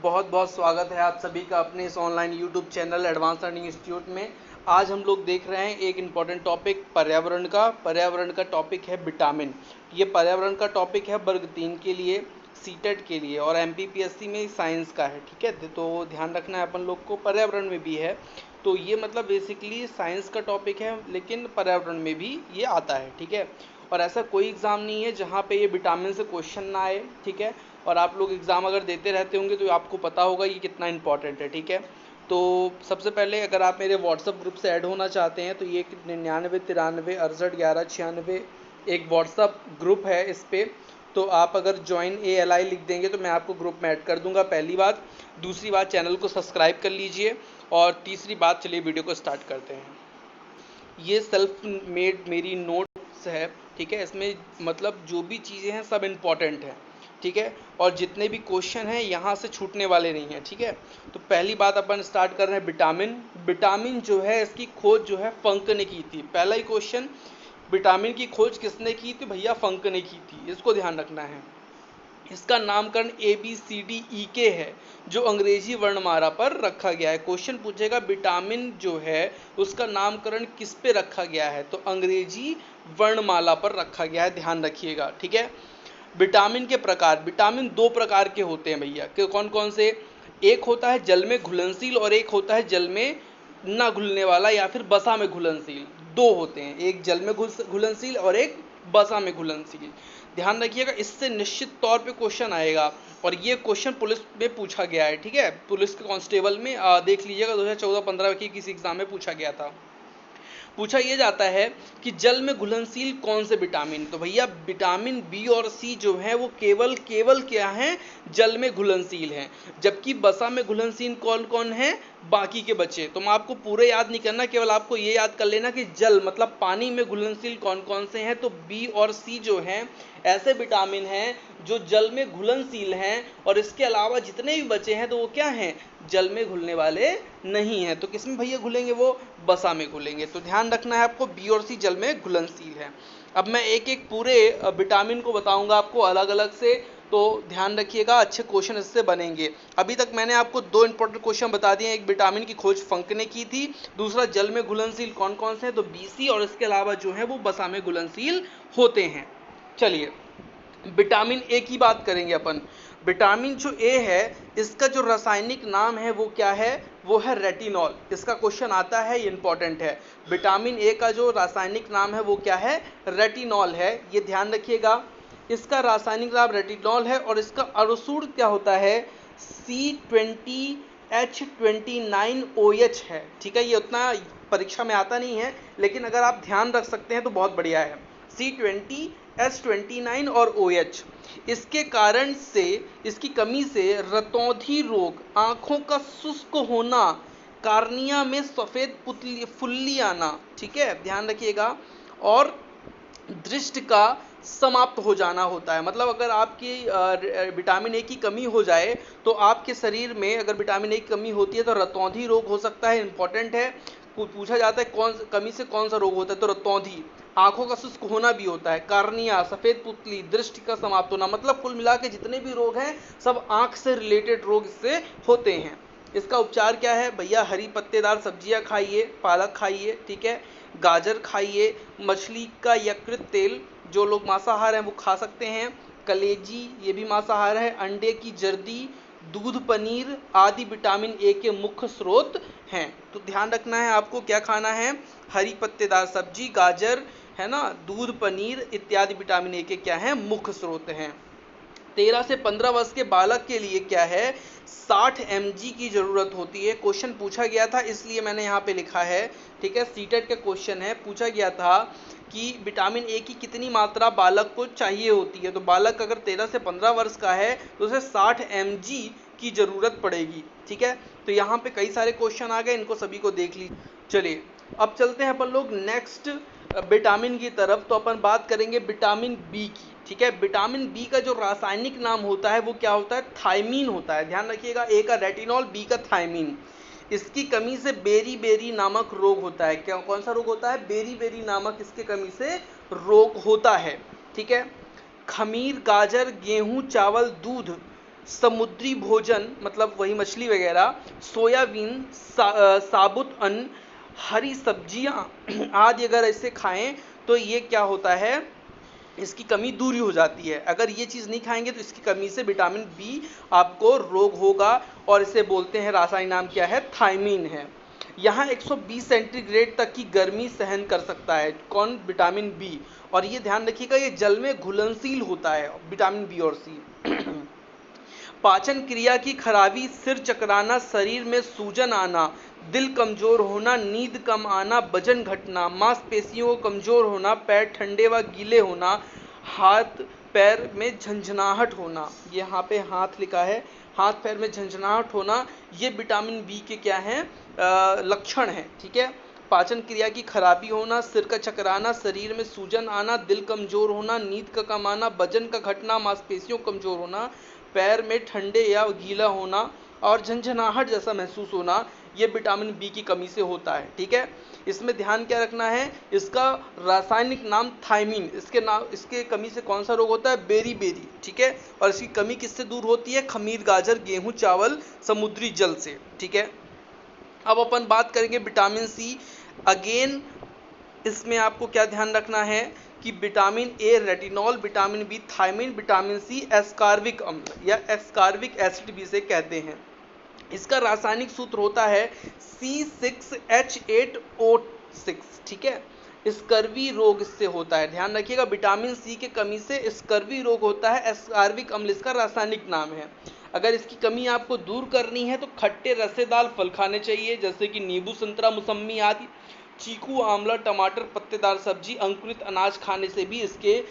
बहुत बहुत स्वागत है आप सभी का अपने इस online YouTube channel advance learning institute में। आज हम लोग देख रहे हैं एक इम्पॉर्टेंट टॉपिक पर्यावरण का टॉपिक है विटामिन। ये पर्यावरण का टॉपिक है वर्ग 3 के लिए, सीटेट के लिए और एमपीपीएससी में साइंस का है। ठीक है, तो ध्यान रखना है अपन लोग को, पर्यावरण में भी है। तो ये मतलब बेसिकली साइंस का टॉपिक है लेकिन पर्यावरण में भी ये आता है। ठीक है, और ऐसा कोई एग्ज़ाम नहीं है जहाँ पे ये विटामिन से क्वेश्चन ना आए। ठीक है, और आप लोग एग्ज़ाम अगर देते रहते होंगे तो आपको पता होगा ये कितना इंपॉर्टेंट है। ठीक है, तो सबसे पहले अगर आप मेरे व्हाट्सअप ग्रुप से ऐड होना चाहते हैं तो ये 99 93 68 11 96 एक व्हाट्सअप ग्रुप है। इस पर तो आप अगर ज्वाइन ALI लिख देंगे तो मैं आपको ग्रुप में ऐड कर दूंगा, पहली बात। दूसरी बात, चैनल को सब्सक्राइब कर लीजिए। और तीसरी बात, चलिए वीडियो को स्टार्ट करते हैं। ये सेल्फ मेड मेरी नोट्स है। ठीक है, इसमें मतलब जो भी चीज़ें हैं सब इम्पॉर्टेंट हैं। ठीक है, और जितने भी क्वेश्चन हैं यहाँ से छूटने वाले नहीं हैं। ठीक है, तो पहली बात अपन स्टार्ट कर रहे हैं विटामिन जो है इसकी खोज जो है फंक ने की थी। पहला ही क्वेश्चन, विटामिन की खोज किसने की थी? भैया फंक ने की थी, इसको ध्यान रखना है। इसका नामकरण ABCDEK है जो अंग्रेजी वर्णमाला पर रखा गया है। क्वेश्चन पूछेगा विटामिन जो है उसका नामकरण किस पे रखा गया है, तो अंग्रेजी वर्णमाला पर रखा गया है, ध्यान रखिएगा। ठीक है, विटामिन के प्रकार, विटामिन दो प्रकार के होते हैं भैया, कि कौन कौन से? एक होता है जल में घुलनशील और एक होता है जल में ना घुलने वाला या फिर बसा में घुलनशील। दो होते हैं, एक जल में घुलनशील और एक बसा में घुलनशील। ध्यान रखिएगा, इससे निश्चित तौर पे क्वेश्चन आएगा और ये क्वेश्चन पुलिस में पूछा गया है। ठीक है, पुलिस के कांस्टेबल में देख लीजिएगा 2014-15 की किसी एग्जाम में पूछा गया था। पूछा यह जाता है कि जल में घुलनशील कौन से विटामिन? तो भैया विटामिन B और C जो है वो केवल क्या है? जल में घुलनशील हैं। जबकि बसा में घुलनशील कौन कौन है? बाकी के बच्चे। तो मैं आपको पूरे याद नहीं करना, केवल आपको ये याद कर लेना कि जल मतलब पानी में घुलनशील कौन कौन से हैं। तो B और C जो हैं ऐसे विटामिन हैं जो जल में घुलनशील हैं, और इसके अलावा जितने भी बचे हैं तो वो क्या हैं? जल में घुलने वाले नहीं हैं। तो किस में भैया घुलेंगे? वो बसा में घुलेंगे। तो ध्यान रखना है आपको, B और C जल में घुलनशील है। अब मैं एक एक पूरे विटामिन को बताऊंगा आपको अलग अलग से, तो ध्यान रखिएगा, अच्छे क्वेश्चन इससे बनेंगे। अभी तक मैंने आपको दो इंपॉर्टेंट क्वेश्चन बता दिए, एक विटामिन की खोज फंक ने की थी, दूसरा जल में घुलनशील कौन कौन से हैं, तो BC, और इसके अलावा जो है वो बसा में घुलनशील होते हैं। चलिए विटामिन A की बात करेंगे अपन। विटामिन जो A है इसका जो रासायनिक नाम है वो क्या है? वो है रेटिनॉल। इसका क्वेश्चन आता है, ये इंपॉर्टेंट है। विटामिन A का जो रासायनिक नाम है वो क्या है? रेटिनॉल है, ये ध्यान रखिएगा। इसका रासायनिक नाम रेटिनॉल है और इसका अणुसूत्र क्या होता है? C20H29OH है। ठीक है, ये उतना परीक्षा में आता नहीं है लेकिन अगर आप ध्यान रख सकते हैं तो बहुत बढ़िया है। C20H29 और OH, इसके कारण से, इसकी कमी से रतौंधी रोग, आंखों का शुष्क होना, कार्निया में सफेद फुल्ली आना, ठीक है ध्यान रखिएगा, और दृष्टि का समाप्त हो जाना होता है। मतलब अगर आपकी विटामिन A की कमी हो जाए तो आपके शरीर में अगर विटामिन A की कमी होती है तो रतौंधी रोग हो सकता है। इंपॉर्टेंट है, पूछा जाता है कौन कमी से कौन सा रोग होता है, तो रतौंधी, आंखों का शुष्क होना भी होता है, कार्निया सफेद पुतली, दृष्टि का समाप्त होना। मतलब कुल मिला के जितने भी रोग हैं सब आंख से रिलेटेड रोग इससे होते हैं। इसका उपचार क्या है भैया? हरी पत्तेदार सब्जियां खाइए, पालक खाइए, ठीक है, गाजर खाइए, मछली का यकृत तेल, जो लोग मांसाहार हैं वो खा सकते हैं, कलेजी ये भी मांसाहार है, अंडे की जर्दी, दूध, पनीर आदि विटामिन A के मुख्य स्रोत हैं। तो ध्यान रखना है आपको, क्या खाना है? हरी पत्तेदार सब्जी, गाजर है ना, दूध, पनीर इत्यादि विटामिन A के क्या हैं? मुख्य स्रोत हैं। 13 से 15 वर्ष के बालक के लिए क्या है? 60 mg की जरूरत होती है। क्वेश्चन पूछा गया था इसलिए मैंने यहाँ पे लिखा है। ठीक है, सीटेट का क्वेश्चन है, पूछा गया था कि विटामिन A की कितनी मात्रा बालक को चाहिए होती है। तो बालक अगर 13 से 15 वर्ष का है तो उसे 60 mg की जरूरत पड़ेगी। ठीक है, तो यहाँ पे कई सारे क्वेश्चन आ गए, इनको सभी को देख लीजिए। चलिए अब चलते हैं अपन लोग नेक्स्ट विटामिन की तरफ। तो अपन बात करेंगे विटामिन B की। ठीक है, विटामिन B का जो रासायनिक नाम होता है वो क्या होता है? थायमीन होता है। ध्यान रखिएगा, A का रेटिनॉल, B का थायमीन। इसकी कमी से बेरी नामक रोग होता है। क्या, कौन सा रोग होता है? बेरी नामक इसके कमी से रोग होता है। ठीक है, खमीर, गाजर, गेहूं, चावल, दूध समुद्री भोजन मतलब वही मछली वगैरह, सोयाबीन, साबुत अन्न, हरी सब्जियां आदि अगर ऐसे खाएं तो ये क्या होता है, इसकी कमी दूरी हो जाती है। अगर ये चीज़ नहीं खाएंगे तो इसकी कमी से विटामिन बी आपको रोग होगा, और इसे बोलते हैं, रासायनिक नाम क्या है, थायमीन है। यहाँ 120 सेंटीग्रेड तक की गर्मी सहन कर सकता है कौन, विटामिन बी। और ये ध्यान रखिएगा ये जल में घुलनशील होता है विटामिन बी और सी। पाचन क्रिया की खराबी, सिर चकराना, शरीर में सूजन आना, दिल कमजोर होना, नींद कम आना, वजन घटना, मांसपेशियों को कमजोर होना, पैर ठंडे व गीले होना, हाथ पैर में झंझनाहट होना, ये यहाँ पे हाथ लिखा है, हाथ पैर में झंझनाहट होना, ये विटामिन बी के क्या हैं, लक्षण हैं। ठीक है, पाचन क्रिया की खराबी होना, सिर का चकराना, शरीर में सूजन आना, दिल कमजोर होना, नींद का कम आना, वजन का घटना, मांसपेशियों कमजोर होना, पैर में ठंडे या गीला होना और झंझनाहट जैसा महसूस होना, ये विटामिन बी की कमी से होता है। ठीक है, इसमें ध्यान क्या रखना है, इसका रासायनिक नाम थायमीन, इसके कमी से कौन सा रोग होता है, बेरी। ठीक है, और इसकी कमी किससे दूर होती है, खमीर, गाजर, गेहूं, चावल, समुद्री जल से। ठीक है, अब अपन बात करेंगे विटामिन सी। अगेन इसमें आपको क्या ध्यान रखना है कि vitamin A retinol, vitamin B thiamine, vitamin C ascorbic अम्ल या एस्कार्बिक एसिड भी इसे कहते हैं। इसका रासायनिक सूत्र होता है C6H8O6। ठीक है, स्कर्वी रोग इससे होता है, ध्यान रखिएगा, विटामिन सी के कमी से स्कर्वी रोग होता है, एस्कार्बिक अम्ल इसका रासायनिक नाम है। अगर इसकी कमी आपको दूर करनी है तो खट्टे रसेदार फल खाने चाहिए, जैसे कि नींबू, संतरा, मौसम्मी आदि, चीकू, आंवला, टमाटर, पत्तेदार सब्जी, अंकुरित अनाज खाने से भी इसके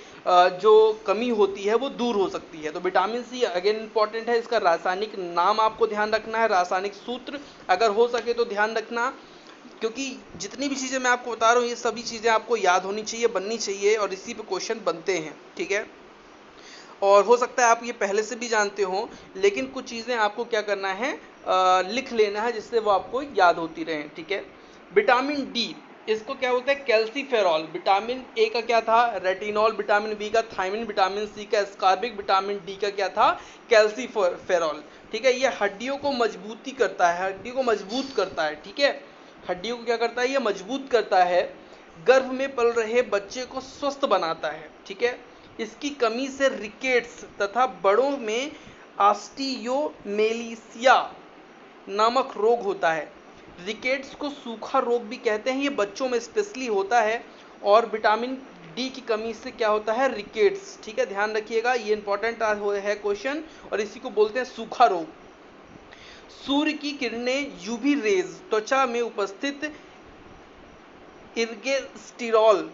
जो कमी होती है वो दूर हो सकती है। तो विटामिन सी अगेन इंपॉर्टेंट है, इसका रासायनिक नाम आपको ध्यान रखना है, रासायनिक सूत्र अगर हो सके तो ध्यान रखना, क्योंकि जितनी भी चीज़ें मैं आपको बता रहा हूँ ये सभी चीज़ें आपको याद होनी चाहिए, बननी चाहिए, और इसी पे क्वेश्चन बनते हैं। ठीक है, और हो सकता है आप ये पहले से भी जानते हो, लेकिन कुछ चीज़ें आपको क्या करना है, लिख लेना है, जिससे वो आपको याद होती रहें। ठीक है, विटामिन डी, इसको क्या बोलते हैं, कैल्सीफेरॉल। विटामिन ए का क्या था, रेटिनॉल, विटामिन बी का थायमीन, विटामिन सी का एस्कार्बिक, विटामिन डी का क्या था, कैल्सीफेरॉल। ठीक है, ये हड्डियों को मजबूती करता है, हड्डियों को मजबूत करता है। ठीक है, हड्डियों को क्या करता है, ये मजबूत करता है, गर्भ में पल रहे बच्चे को स्वस्थ बनाता है। ठीक है, इसकी कमी से रिकेट्स तथा बड़ों में ऑस्टियोमेलिसिया नामक रोग होता है। रिकेट्स को सूखा रोग भी कहते हैं, ये बच्चों में स्पेशली होता है, और विटामिन डी की कमी से क्या होता है, रिकेट्स। ठीक है, ध्यान रखिएगा, ये इंपॉर्टेंट है क्वेश्चन, और इसी को बोलते हैं सूखा रोग। सूर्य की किरणें, यूवी रेज, त्वचा में उपस्थित इर्गेस्टिरॉल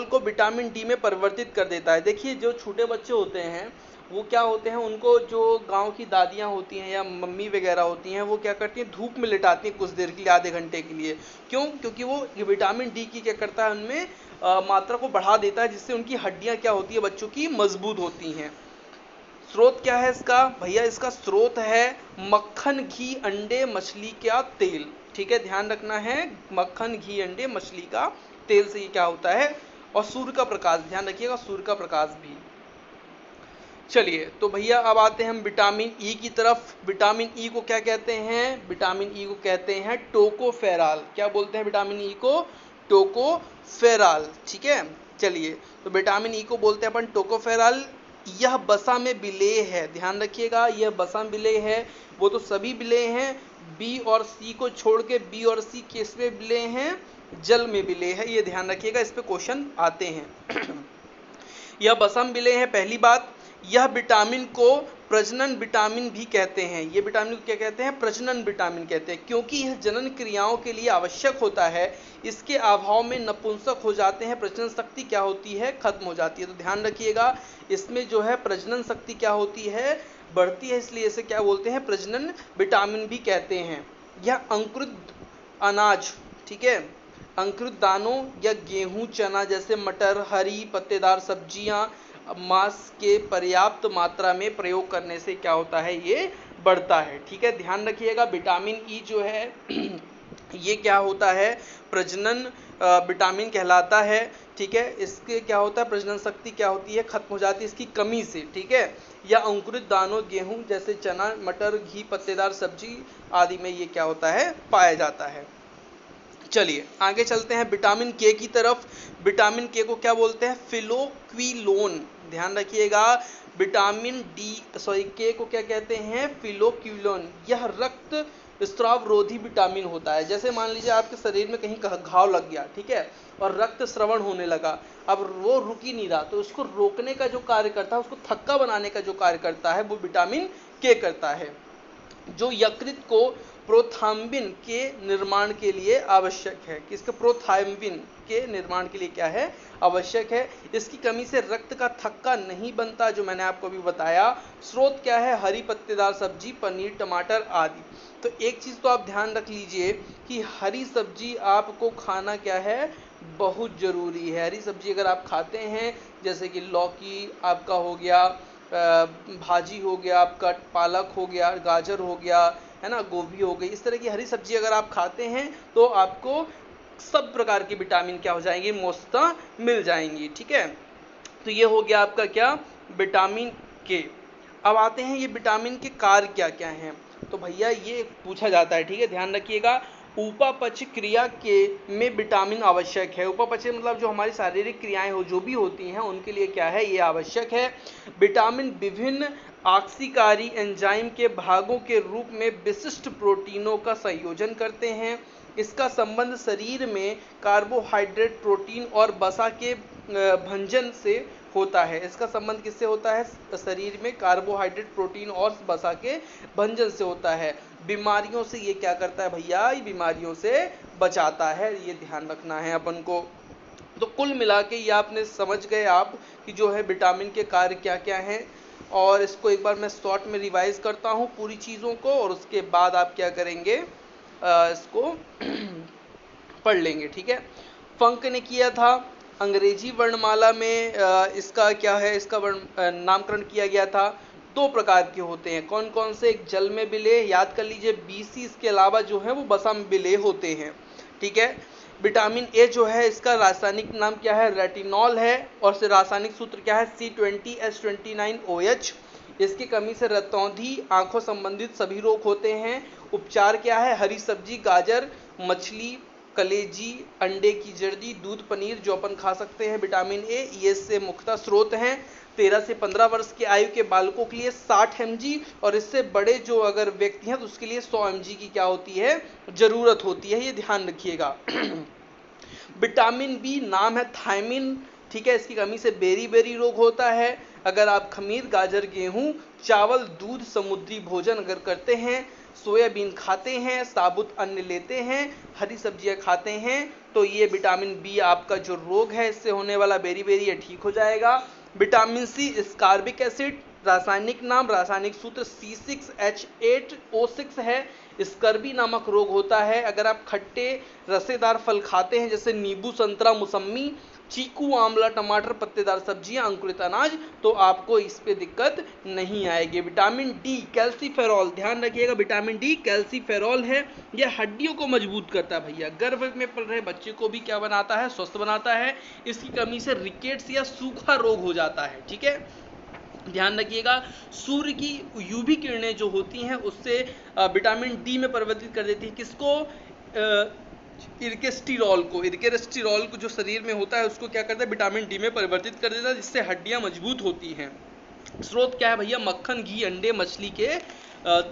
को विटामिन डी में परिवर्तित कर देता है। देखिए, जो छोटे बच्चे होते हैं वो क्या होते हैं, उनको जो गांव की दादियां होती हैं या मम्मी वगैरह होती हैं, वो क्या करती हैं, धूप में लिटाती हैं कुछ देर के लिए, आधे घंटे के लिए। क्यों, क्योंकि वो विटामिन डी की क्या करता है, उनमें मात्रा को बढ़ा देता है, जिससे उनकी हड्डियां क्या होती है, बच्चों की मजबूत होती हैं। स्रोत क्या है इसका, भैया इसका स्रोत है मक्खन, घी, अंडे, मछली का तेल। ठीक है, ध्यान रखना है, मक्खन, घी, अंडे, मछली का तेल से ये क्या होता है, और सूर्य का प्रकाश, ध्यान रखिएगा, सूर्य का प्रकाश भी। चलिए, तो भैया अब आते हैं हम विटामिन ई की तरफ। विटामिन ई को क्या कहते हैं, विटामिन ई को कहते हैं टोकोफेरॉल। क्या बोलते हैं विटामिन ई को, टोकोफेरॉल। ठीक है, चलिए, तो विटामिन ई को बोलते हैं अपन टोकोफेरॉल। यह बसा में विलेय है, ध्यान रखिएगा, यह बसा में विलेय है, वो तो सभी विलेय हैं, बी और सी को छोड़ के, बी और सी किस में विलेय हैं, जल में विलेय है, ये ध्यान रखिएगा, इस पे क्वेश्चन आते हैं। यह बसा में विलेय है, पहली बात। यह विटामिन को प्रजनन विटामिन भी कहते हैं, ये विटामिन को क्या कहते हैं, प्रजनन विटामिन कहते हैं, क्योंकि यह जनन क्रियाओं के लिए आवश्यक होता है। इसके अभाव में नपुंसक हो जाते हैं, प्रजनन शक्ति क्या होती है, खत्म हो जाती है। तो ध्यान रखिएगा, इसमें जो है प्रजनन शक्ति क्या होती है, बढ़ती है, इसलिए इसे क्या बोलते हैं, प्रजनन विटामिन भी कहते हैं। यह अंकुरित अनाज, ठीक है, अंकुरित दानों या गेहूं, चना जैसे मटर, हरी पत्तेदार सब्जियां, मांस के पर्याप्त मात्रा में प्रयोग करने से क्या होता है, ये बढ़ता है। ठीक है, ध्यान रखिएगा, विटामिन ई जो है ये क्या होता है, प्रजनन विटामिन कहलाता है। ठीक है, इसके क्या होता है, प्रजनन शक्ति क्या होती है, खत्म हो जाती है इसकी कमी से। ठीक है, या अंकुरित दानों गेहूं जैसे चना, मटर, घी, पत्तेदार सब्जी आदि में ये क्या होता है, पाया जाता है। चलिए आगे चलते हैं विटामिन के की तरफ। विटामिन के को क्या बोलते हैं, फिलोक्विलोन। ध्यान रखिएगा, विटामिन के को क्या कहते हैं, फिलोक्विलोन। यह रक्त स्राव रोधी विटामिन होता है। जैसे मान लीजिए आपके शरीर में कहीं घाव लग गया, ठीक है, और रक्त स्रवण होने लगा, अब वो रुक ही नहीं रहा, तो उसको रोकने का जो कार्य करता है, उसको थक्का बनाने का जो कार्य करता है, वो विटामिन के करता है, जो यकृत को प्रोथाम्बिन के निर्माण के लिए आवश्यक है। किसके, प्रोथाम्बिन के निर्माण के लिए क्या है, आवश्यक है। इसकी कमी से रक्त का थक्का नहीं बनता, जो मैंने आपको अभी बताया। स्रोत क्या है, हरी पत्तेदार सब्जी, पनीर, टमाटर आदि। तो एक चीज तो आप ध्यान रख लीजिए कि हरी सब्जी आपको खाना क्या है, बहुत जरूरी है। हरी सब्जी अगर आप खाते हैं, जैसे कि लौकी आपका हो गया, भाजी हो गया आपका, पालक हो गया, गाजर हो गया, है ना, गोभी हो गई, इस तरह की हरी सब्जी अगर आप खाते हैं तो आपको सब प्रकार की विटामिन क्या हो जाएंगी, मोस्ता मिल जाएंगी। ठीक है, तो ये हो गया आपका क्या, विटामिन के। अब आते हैं ये विटामिन के कार्य क्या क्या हैं। तो भैया ये पूछा जाता है, ठीक है, ध्यान रखिएगा। उपापचय क्रिया के में विटामिन आवश्यक है। उपापचय मतलब जो हमारी शारीरिक क्रियाएं हो जो भी होती हैं उनके लिए क्या है, ये आवश्यक है। विटामिन विभिन्न ऑक्सीकारी एंजाइम के भागों के रूप में विशिष्ट प्रोटीनों का संयोजन करते हैं। इसका संबंध शरीर में कार्बोहाइड्रेट, प्रोटीन और वसा के भंजन से होता है। इसका संबंध किससे होता है, शरीर में कार्बोहाइड्रेट, प्रोटीन और वसा के भंजन से होता है। बीमारियों से ये क्या करता है भैया, ये बीमारियों से बचाता है, ये ध्यान रखना है अपन को। तो कुल मिला के ये आपने समझ गए आप कि जो है विटामिन के कार्य क्या क्या हैं। और इसको एक बार मैं शॉर्ट में रिवाइज करता हूँ पूरी चीज़ों को, और उसके बाद आप क्या करेंगे, इसको पढ़ लेंगे। ठीक है, फंक ने किया था, अंग्रेजी वर्णमाला में इसका क्या है, इसका नामकरण किया गया था। दो प्रकार के होते हैं, कौन कौन से, एक जल में विलेय, याद कर लीजिए, BC, इसके अलावा जो है वो वसा में विलेय होते हैं। ठीक है, विटामिन ए जो है इसका रासायनिक नाम क्या है, रेटिनॉल है, और से रासायनिक सूत्र क्या है, C20H29OH। इसकी कमी से रतौंधी, आंखों संबंधित सभी रोग होते हैं। उपचार क्या है, हरी सब्जी, गाजर, मछली, कलेजी, अंडे की जर्दी, दूध, पनीर जो अपन खा सकते हैं। विटामिन ए ये से मुख्यतः स्रोत हैं। 13 से 15 वर्ष की आयु के बालकों के लिए 60 mg, और इससे बड़े जो अगर व्यक्ति हैं तो उसके लिए 100 mg की क्या होती है, जरूरत होती है, ये ध्यान रखिएगा। विटामिन बी नाम है थायमिन। ठीक है, इसकी कमी से बेरी बेरी रोग होता है। अगर आप खमीर, गाजर, गेहूं, चावल, दूध, समुद्री भोजन अगर करते हैं, सोयाबीन खाते हैं, साबुत अन्न लेते हैं, हरी सब्जियां खाते हैं, तो ये विटामिन बी आपका जो रोग है इससे होने वाला बेरी बेरी ये ठीक हो जाएगा। विटामिन सी स्कार्बिक एसिड, रासायनिक नाम, रासायनिक सूत्र C6H8O6 है। स्कर्बी नामक रोग होता है अगर आप खट्टे रसेदार फल खाते हैं, जैसे नींबू, संतरा, मौसम्मी, चीकू, आंवला, टमाटर, पत्तेदार सब्जियां, अंकुरित अनाज, तो आपको इस पे दिक्कत नहीं आएगी। विटामिन डी कैल्सीफेरॉल, ध्यान रखिएगा, विटामिन डी कैल्सीफेरॉल है, यह हड्डियों को मजबूत करता है भैया। गर्भ में पल रहे बच्चे को भी क्या बनाता है, स्वस्थ बनाता है। इसकी कमी से रिकेट्स या सूखा रोग हो जाता है। ठीक है, ध्यान रखिएगा। सूर्य की यूवी किरणें जो होती हैं उससे विटामिन डी में परिवर्तित कर देती है किसको, इर्केस्टिरॉल को जो शरीर में होता है उसको क्या करता है, विटामिन डी में परिवर्तित कर देता है, जिससे हड्डियां मजबूत होती हैं। स्रोत क्या है भैया, मक्खन, घी, अंडे, मछली के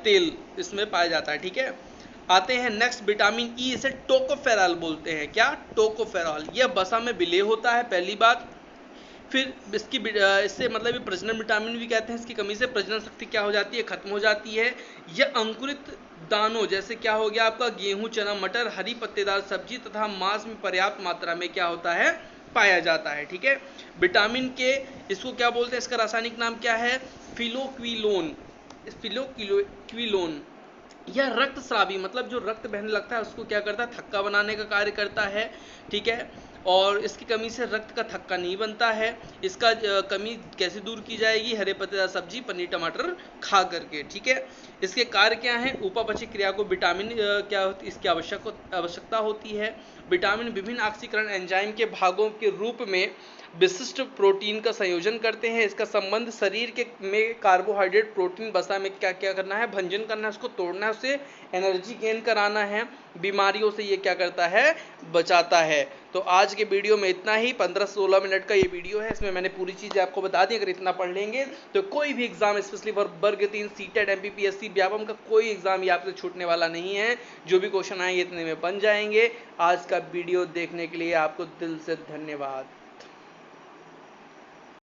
तेल इसमें पाया जाता है। ठीक है, आते हैं नेक्स्ट विटामिन ई, इसे टोकोफेरॉल बोलते हैं। क्या, टोकोफेरॉल, यह वसा में विलेय होता है, पहली बात। फिर इससे मतलब ये प्रजनन विटामिन भी कहते हैं। इसकी कमी से प्रजनन शक्ति क्या हो जाती है, खत्म हो जाती है। यह अंकुरित दानों जैसे क्या हो गया आपका, गेहूं, चना, मटर, हरी पत्तेदार सब्जी तथा मांस में पर्याप्त मात्रा में क्या होता है, पाया जाता है। ठीक है, विटामिन के इसको क्या बोलते हैं, इसका रासायनिक नाम क्या है, फिलोक्विलोन। यह रक्त स्रावी मतलब जो रक्त बहने लगता है उसको क्या करता है, थक्का बनाने का कार्य करता है। ठीक है, और इसकी कमी से रक्त का थक्का नहीं बनता है। इसका कमी कैसे दूर की जाएगी, हरे पत्तेदार सब्जी, पनीर, टमाटर खा करके। ठीक है, इसके कार्य क्या हैं, उपापचय क्रिया को विटामिन क्या होती, इसकी आवश्यकता होती है। विटामिन विभिन्न ऑक्सीकरण एंजाइम के भागों के रूप में विशिष्ट प्रोटीन का संयोजन करते हैं। इसका संबंध शरीर के में कार्बोहाइड्रेट, प्रोटीन, वसा में क्या क्या करना है, भंजन करना है, उसको तोड़ना है, उससे एनर्जी गेन कराना है, बीमारियों से ये क्या करता है, बचाता है। तो आज के वीडियो में इतना ही, 15-16 मिनट का ये वीडियो है, इसमें मैंने पूरी चीज़ें आपको बता दी। अगर इतना पढ़ लेंगे तो कोई भी एग्जाम, स्पेशली वर्ग 3, सीटेट, एमपीपीएससी, व्यापम का कोई एग्जाम ये आपसे छूटने वाला नहीं है। जो भी क्वेश्चन आएंगे इतने में बन जाएंगे। आज का वीडियो देखने के लिए आपको दिल से धन्यवाद।